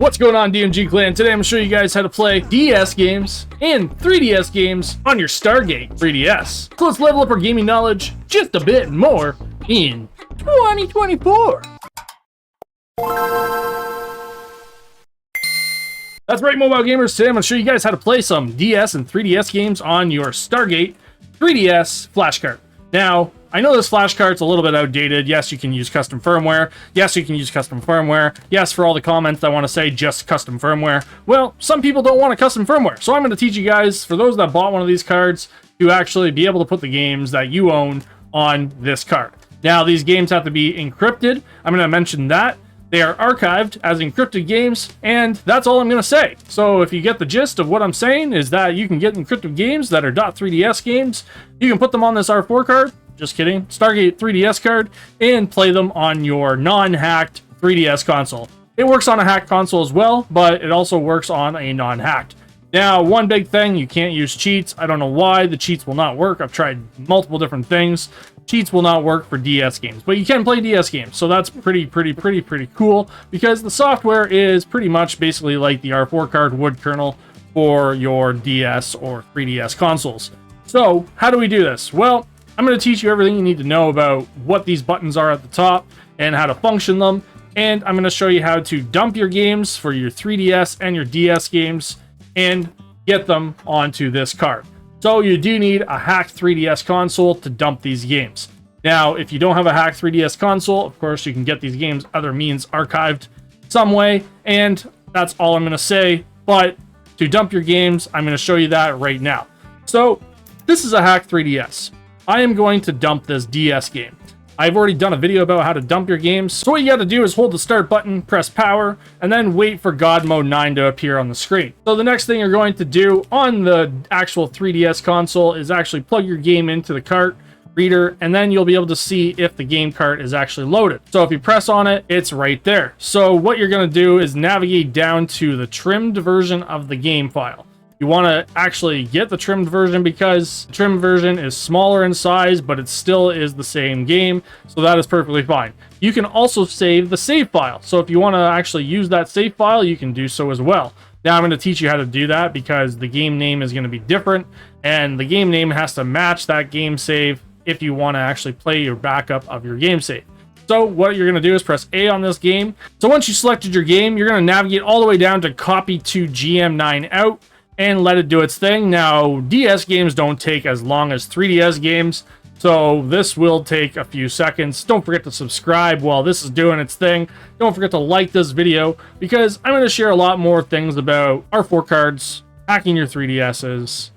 What's going on, DMG Clan? Today I'm going to show you guys how to play DS games and 3DS games on your Stargate 3DS. So let's level up our gaming knowledge just a bit more in 2024. That's right, mobile gamers. Today I'm going to show you guys how to play some DS and 3DS games on your Stargate 3DS flashcard. Now, I know this flashcard's a little bit outdated. Yes, you can use custom firmware. Yes, you can use custom firmware. Yes, for all the comments that want to say just custom firmware. Well, some people don't want a custom firmware. So I'm going to teach you guys, for those that bought one of these cards, to actually be able to put the games that you own on this card. Now, these games have to be encrypted. I'm going to mention that. They are archived as encrypted games, and that's all I'm going to say. So if you get the gist of what I'm saying, is that you can get encrypted games that are .3DS games. You can put them on this R4 card. Just kidding. Stargate 3DS card, and play them on your non-hacked 3DS console. It works on a hacked console as well, but it also works on a non-hacked. Now, one big thing, you can't use cheats. I don't know why the cheats will not work. I've tried multiple different things. Cheats will not work for DS games, but you can play DS games. So that's pretty cool, because the software is pretty much basically like the R4 card wood kernel for your DS or 3DS consoles. So how do we do this? Well, I'm going to teach you everything you need to know about what these buttons are at the top and how to function them. And I'm going to show you how to dump your games for your 3DS and your DS games and get them onto this card. So you do need a hacked 3DS console to dump these games. Now, if you don't have a hacked 3DS console, of course, you can get these games other means archived some way. And that's all I'm going to say. But to dump your games, I'm going to show you that right now. So this is a hacked 3DS. I am going to dump this DS game. I've already done a video about how to dump your games. So what you got to do is hold the start button, press power, and then wait for God Mode 9 to appear on the screen. So the next thing you're going to do on the actual 3DS console is actually plug your game into the cart reader, and then you'll be able to see if the game cart is actually loaded. So if you press on it, it's right there. So what you're going to do is navigate down to the trimmed version of the game file. You want to actually get the trimmed version because the trimmed version is smaller in size, but it still is the same game. So that is perfectly fine. You can also save the save file. So if you want to actually use that save file, you can do so as well. Now I'm going to teach you how to do that because the game name is going to be different, and the game name has to match that game save if you want to actually play your backup of your game save. So what you're going to do is press A on this game. So once you selected your game, you're going to navigate all the way down to copy to GM9 out and let it do its thing. Now, DS games don't take as long as 3DS games, so this will take a few seconds. Don't forget to subscribe while this is doing its thing. Don't forget to like this video, because I'm going to share a lot more things about R4 cards, hacking your 3DSs,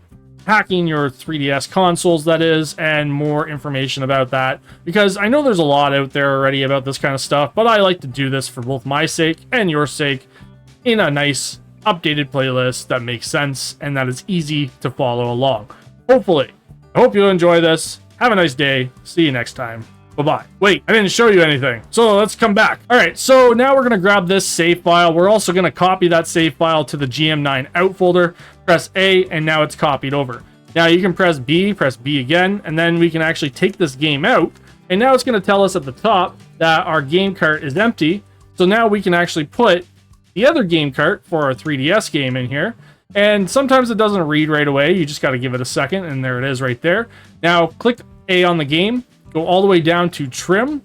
hacking your 3DS consoles, that is, and more information about that, because I know there's a lot out there already about this kind of stuff, but I like to do this for both my sake and your sake in a nice updated playlist that makes sense and that is easy to follow along. Hopefully. I hope you'll enjoy this. Have a nice day. See you next time. Bye-bye. Wait, I didn't show you anything. So let's come back. All right, so now we're going to grab this save file. We're also going to copy that save file to the GM9 out folder. Press A, and now it's copied over. Now you can press B again, and then we can actually take this game out. And now it's going to tell us at the top that our game cart is empty. So now we can actually put the other game cart for our 3DS game in here. And sometimes it doesn't read right away. You just got to give it a second, and there it is right there. Now click A on the game, go all the way down to trim,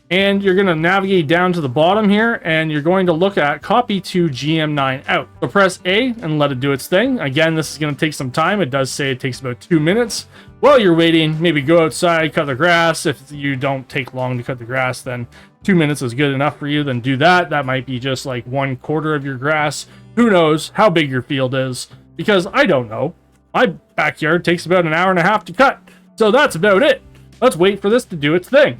and you're going to navigate down to the bottom here, and you're going to look at copy to GM9 out. So press A and let it do its thing. Again, this is going to take some time. It does say it takes about 2 minutes. While you're waiting, maybe go outside, cut the grass. If you don't take long to cut the grass, then 2 minutes is good enough for you. Then do that. That might be just like 1/4 of your grass. Who knows how big your field is? Because I don't know. My backyard takes about an hour and a half to cut. So that's about it. Let's wait for this to do its thing.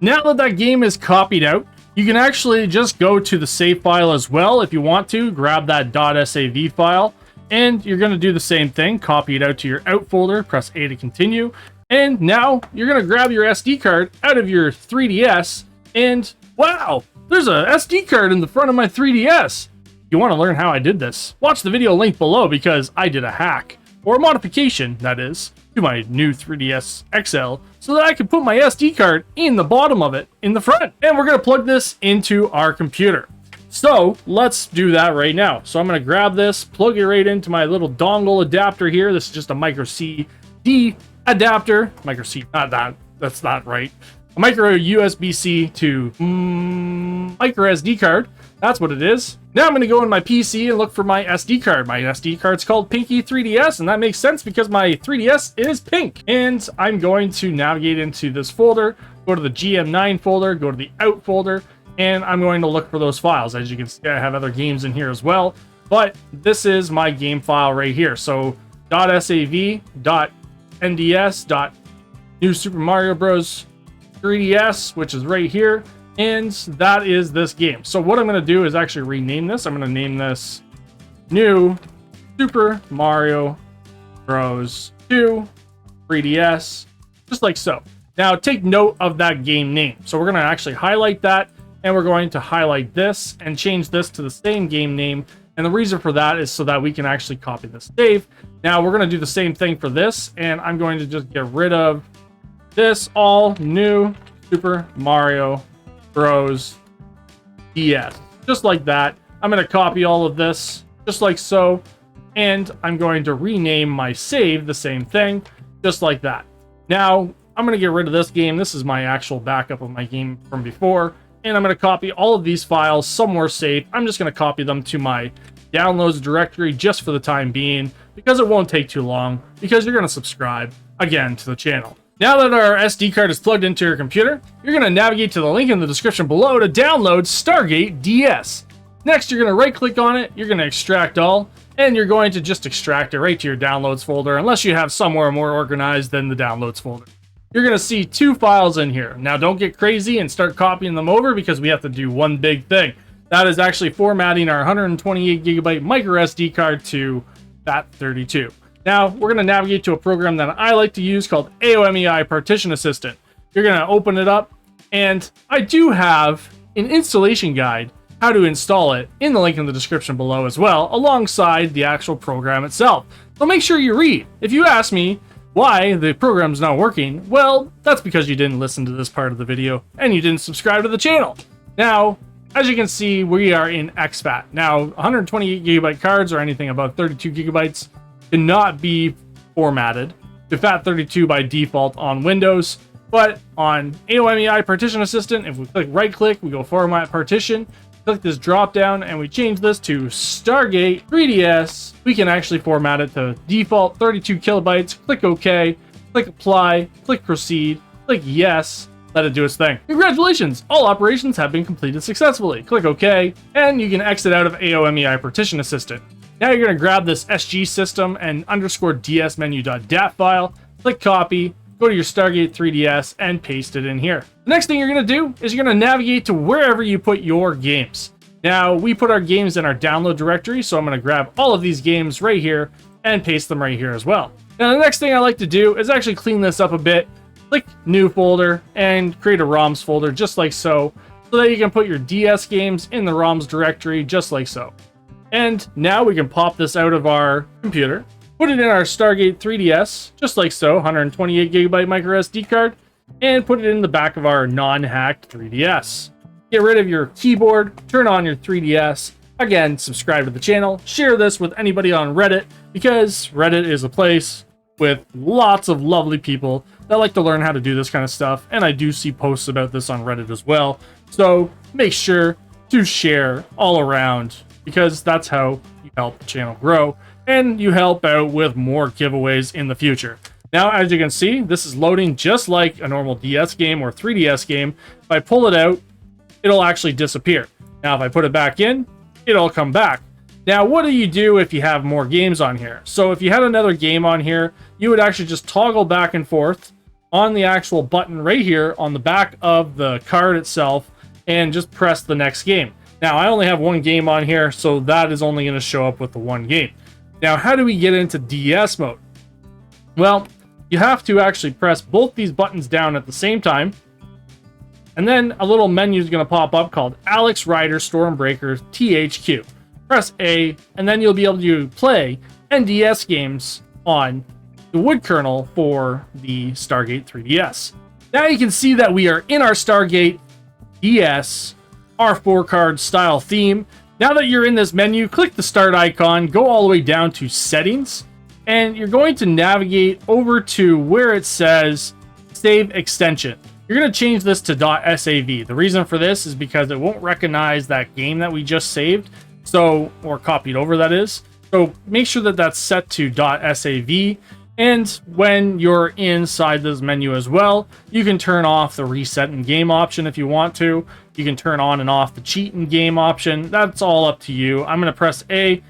Now that that game is copied out, you can actually just go to the save file as well if you want to. Grab that .sav file, and you're going to do the same thing. Copy it out to your out folder, press A to continue, and now you're going to grab your SD card out of your 3DS, and wow, there's a SD card in the front of my 3DS. If you want to learn how I did this, watch the video link below, because I did a hack, or a modification, that is, to my new 3DS XL so that I can put my SD card in the bottom of it in the front. And we're going to plug this into our computer. So let's do that right now. So I'm going to grab this, plug it right into my little dongle adapter here. This is just a micro CD adapter. Micro C, not that. That's not right. A micro USB-C to micro SD card. That's what it is. Now I'm going to go in my PC and look for my SD card. My SD card's called Pinky 3DS, and that makes sense because my 3DS is pink. And I'm going to navigate into this folder, go to the GM9 folder, go to the out folder, and I'm going to look for those files. As you can see, I have other games in here as well, but this is my game file right here. So .sav, .nds, New Super Mario Bros. 3DS, which is right here. And that is this game. So what I'm going to do is actually rename this. I'm going to name this New Super Mario Bros. 2 3DS, just like so. Now take note of that game name. So we're going to actually highlight that, and we're going to highlight this and change this to the same game name. And the reason for that is so that we can actually copy this save. Now we're going to do the same thing for this, and I'm going to just get rid of this all New Super Mario Bros. DS, just like that. I'm going to copy all of this just like so, and I'm going to rename my save the same thing, just like that. Now I'm going to get rid of this game. This is my actual backup of my game from before, and I'm going to copy all of these files somewhere safe. I'm just going to copy them to my downloads directory just for the time being, because it won't take too long, because you're going to subscribe again to the channel. Now that our SD card is plugged into your computer, you're going to navigate to the link in the description below to download Stargate DS. Next, you're going to right click on it, you're going to extract all, and you're going to just extract it right to your downloads folder, unless you have somewhere more organized than the downloads folder. You're going to see 2 files in here. Now don't get crazy and start copying them over, because we have to do one big thing. That is actually formatting our 128GB micro SD card to FAT32. Now, we're going to navigate to a program that I like to use called AOMEI Partition Assistant. You're going to open it up, and I do have an installation guide, how to install it, in the link in the description below as well, alongside the actual program itself. So make sure you read. If you ask me why the program's not working, well, that's because you didn't listen to this part of the video, and you didn't subscribe to the channel. Now, as you can see, we are in exFAT. Now, 128GB cards or anything above 32GB cannot be formatted to FAT32 by default on Windows, but on AOMEI Partition Assistant, if we click right click, we go Format Partition, click this drop down, and we change this to Stargate 3DS, we can actually format it to default 32 kilobytes, click OK, click Apply, click Proceed, click Yes, let it do its thing. Congratulations! All operations have been completed successfully. Click OK, and you can exit out of AOMEI Partition Assistant. Now you're going to grab this SG system and _dsmenu.dat file, click copy, go to your Stargate 3DS, and paste it in here. The next thing you're going to do is you're going to navigate to wherever you put your games. Now, we put our games in our download directory, so I'm going to grab all of these games right here and paste them right here as well. Now, the next thing I like to do is actually clean this up a bit. Click New Folder and create a ROMs folder just like so that you can put your DS games in the ROMs directory just like so. And now we can pop this out of our computer, put it in our Stargate 3DS, just like so, 128GB micro SD card, and put it in the back of our non-hacked 3DS. Get rid of your keyboard, turn on your 3DS, again, subscribe to the channel, share this with anybody on Reddit, because Reddit is a place with lots of lovely people that like to learn how to do this kind of stuff, and I do see posts about this on Reddit as well, so make sure to share all around, because that's how you help the channel grow, and you help out with more giveaways in the future. Now, as you can see, this is loading just like a normal DS game or 3DS game. If I pull it out, it'll actually disappear. Now, if I put it back in, it'll come back. Now, what do you do if you have more games on here? So if you had another game on here, you would actually just toggle back and forth on the actual button right here on the back of the card itself and just press the next game. Now, I only have one game on here, so that is only going to show up with the one game. Now, how do we get into DS mode? Well, you have to actually press both these buttons down at the same time, and then a little menu is going to pop up called Alex Rider Stormbreaker THQ. Press A, and then you'll be able to play NDS games on the wood kernel for the Stargate 3DS. Now you can see that we are in our Stargate DS R4 card style theme. Now that you're in this menu, click the start icon, go all the way down to settings, and you're going to navigate over to where it says save extension. You're going to change this to .sav. The reason for this is because it won't recognize that game that we just saved, so, or copied over, that is. So make sure that that's set to .sav. And when you're inside this menu as well, you can turn off the reset in game option if you want to. You can turn on and off the cheat in game option. That's all up to you. I'm going to press A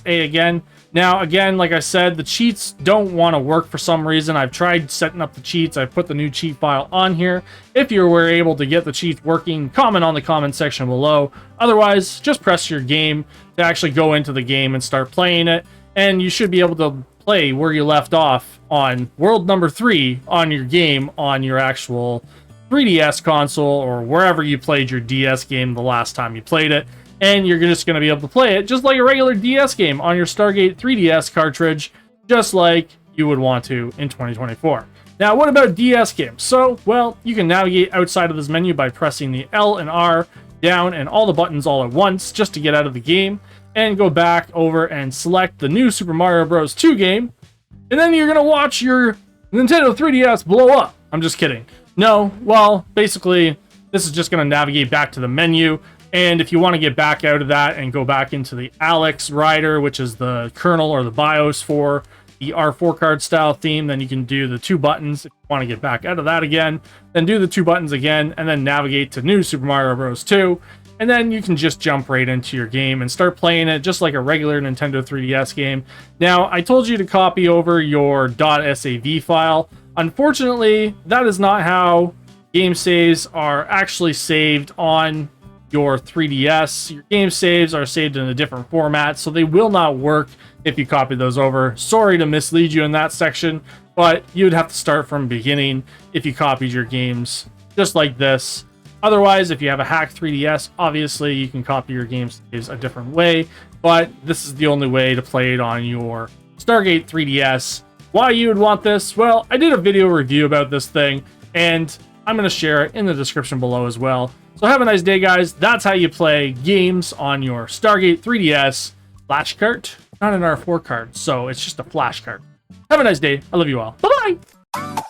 again. Now, again, like I said, the cheats don't want to work for some reason. I've tried setting up the cheats. I've put the new cheat file on here. If you were able to get the cheats working, comment on the comment section below. Otherwise, just press your game to actually go into the game and start playing it. And you should be able to play where you left off on world number 3 on your game on your actual 3DS console or wherever you played your DS game the last time you played it. And you're just going to be able to play it just like a regular DS game on your Stargate 3DS cartridge, just like you would want to in 2024. Now, what about DS games? So, well, you can navigate outside of this menu by pressing the L and R down and all the buttons all at once just to get out of the game, and go back over and select the new Super Mario Bros. 2 game, and then you're going to watch your Nintendo 3DS blow up. I'm just kidding. No, well, basically, this is just going to navigate back to the menu, and if you want to get back out of that and go back into the Alex rider, which is the kernel or the BIOS for the R4 card style theme, then you can do the 2 buttons. If you want to get back out of that again, then do the 2 buttons again, and then navigate to new Super Mario Bros. 2. And then you can just jump right into your game and start playing it just like a regular Nintendo 3DS game. Now, I told you to copy over your .sav file. Unfortunately, that is not how game saves are actually saved on your 3DS. Your game saves are saved in a different format, so they will not work if you copy those over. Sorry to mislead you in that section, but you would have to start from the beginning if you copied your games just like this. Otherwise, if you have a hacked 3DS, obviously you can copy your game saves a different way, but this is the only way to play it on your Stargate 3DS. Why you would want this? Well, I did a video review about this thing, and I'm going to share it in the description below as well. So have a nice day, guys. That's how you play games on your Stargate 3DS flash cart. Not an R4 card, so it's just a flash cart. Have a nice day. I love you all. Bye-bye!